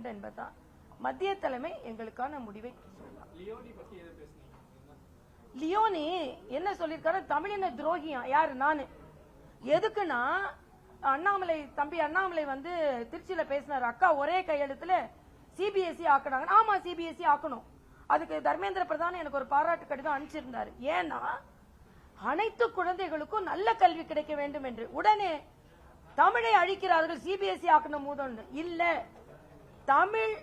வேண்டும் என்பதுதான் மத்திய தலைமை எங்களுக்கான முடிவை சொல்லலாம். லியோனி என்ன சொல்லிருக்காரு? தமிழின துரோகியா யாரு? நானு. எதுக்குன்னா அண்ணாமலை தம்பி அண்ணாமலை வந்து திருச்சியில பேசினார். அக்கா ஒரே கையெழுத்துல சிபிஎஸ்இ ஆக்கினாங்க. ஆமா, சிபிஎஸ்இ ஆக்கணும். அதுக்கு தர்மேந்திர பிரதான் எனக்கு ஒரு பாராட்டு கடிதம் அனுப்பிச்சிருந்தாரு. ஏன்னா அனைத்து குழந்தைகளுக்கும் நல்ல கல்வி கிடைக்க வேண்டும் என்று. உடனே தமிழை அழிக்கிறார்கள், சிபிஎஸ்இ ஆக்கணும் முதல். இல்ல, தமிழ்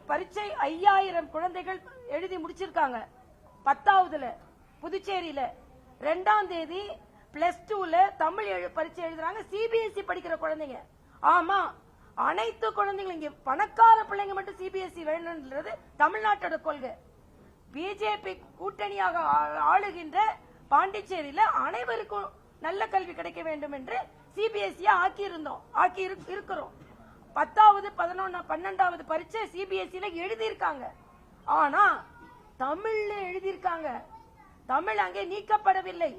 பரீட்சை 5000 குழந்தைகள் எழுதி முடிச்சிருக்காங்க 10ஆவதுல புதுச்சேரியில. 2ஆம் தேதி +2ல தமிழ் பரீட்சை எழுதுறாங்க சிபிஎஸ்இ படிக்கிற குழந்தைங்க. ஆமா, அனைத்து குழந்தைங்களும் இங்க பணக்கார பிள்ளைங்க மட்டும் சிபிஎஸ்இ வேணும்ன்றது தமிழ்நாட்டோட கொள்கை. பிஜேபி கூட்டணியாக ஆளுகின்ற பாண்டிச்சேரியில அனைவருக்கும் நல்ல கல்வி கிடைக்க வேண்டும் என்று சிபிஎஸ்இ ஆக்கி இருக்கிறோம். 10ஆவது 11 12ஆவது பரீட்சை சிபிஎஸ்இ எழுதியிருக்காங்க. ஆனா தமிழ்ல எழுதியிருக்காங்க. தமிழ் அங்கே நீக்கப்படவில்லை.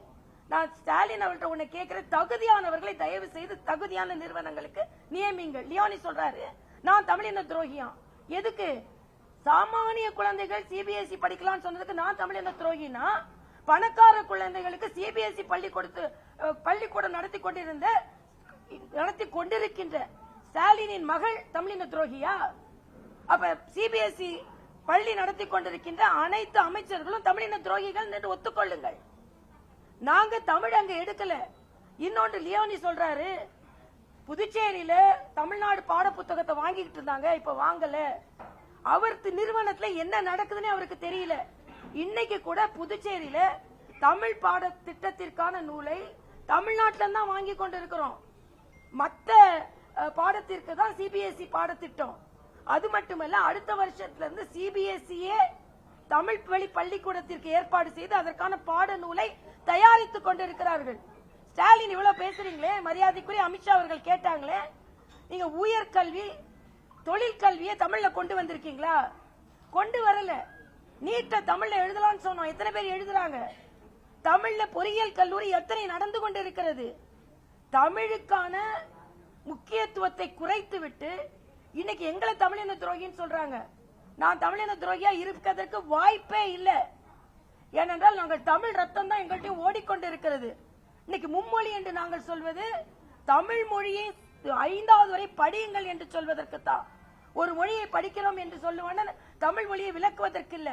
நான் ஸ்டாலின் அவர்கிட்ட உன்னை கேட்கிறேன், தகுதியானவர்களை தயவு செய்து தகுதியான நிறுவனங்களுக்கு நியமிங்கள். லியோனி சொல்றாரு நான் தமிழின துரோகியா. எதுக்கு? சாமானிய குழந்தைகள் சிபிஎஸ்இ படிக்கலாம் சொன்னதுக்கு நான் தமிழின துரோகினா, பணக்கார குழந்தைகளுக்கு சிபிஎஸ்இ பள்ளிக்கூடம் நடத்தி கொண்டிருக்கின்ற ஸ்டாலினின் மகள் தமிழின துரோகியா? அப்ப சிபிஎஸ்இ பள்ளி நடத்தி கொண்டிருக்கின்ற அனைத்து அமைச்சர்களும் தமிழின துரோகிகள் என்று ஒத்துக்கொள்ளுங்கள். நாங்க தமிழ் அங்க எடுக்கல. இன்னொன்று லியோனி சொல்றாரு, புதுச்சேரியில தமிழ்நாடு பாட புத்தகத்தை வாங்கிட்டு இருந்தாங்க, இப்ப வாங்கல. அவருக்கு நிறுவனத்துல என்ன நடக்குதுன்னு அவருக்கு தெரியல. இன்னைக்கு கூட புதுச்சேரியில தமிழ் பாட திட்டத்திற்கான நூலை தமிழ்நாட்டில தான் வாங்கி கொண்டிருக்கிறோம். மற்ற பாடத்திற்கு தான் சிபிஎஸ்இ பாடத்திட்டம். அது மட்டுமல்ல, அடுத்த வருஷத்துல இருந்து சிபிஎஸ்இயே தமிழ் வழி பள்ளிக்கூடத்திற்கு ஏற்பாடு செய்து அதற்கான பாட நூலை தயாரித்துக் கொண்டிருக்கிறார்கள். ஸ்டாலின் இவ்வளவு பேசுறீங்களே, மரியாதைக்குரிய அமித்ஷா அவர்கள் கேட்டாங்களே, நீங்க உயர்கல்வி தொழிற்கல்வியை தமிழ்ல கொண்டு வந்திருக்கீங்களா? கொண்டு வரல. நீட்ட தமிழ்ல எழுதலாம்னு சொன்னோம், எத்தனை பேர் எழுதுறாங்க? தமிழ்ல பொறியியல் கல்லூரி எத்தனை நடந்து கொண்டிருக்கிறது? தமிழுக்கான முக்கியத்துவத்தை குறைத்து விட்டு இன்னைக்கு எங்களை தமிழின துரோகின்னு சொல்றாங்க. நான் தமிழின துரோகியா இருப்பதற்கு வாய்ப்பே இல்லை. ஏனென்றால் நாங்கள் தமிழ் ரத்தம் தான் எங்கள்கிட்ட ஓடிக்கொண்டிருக்கிறது. இன்னைக்கு மும்மொழி என்று நாங்கள் சொல்வது தமிழ் மொழியை 5வது வரை படியுங்கள் என்று சொல்வதற்கு தான். ஒரு மொழியை படிக்கிறோம் என்று சொல்லுவாங்க, தமிழ் மொழியை விளக்குவதற்கு இல்ல.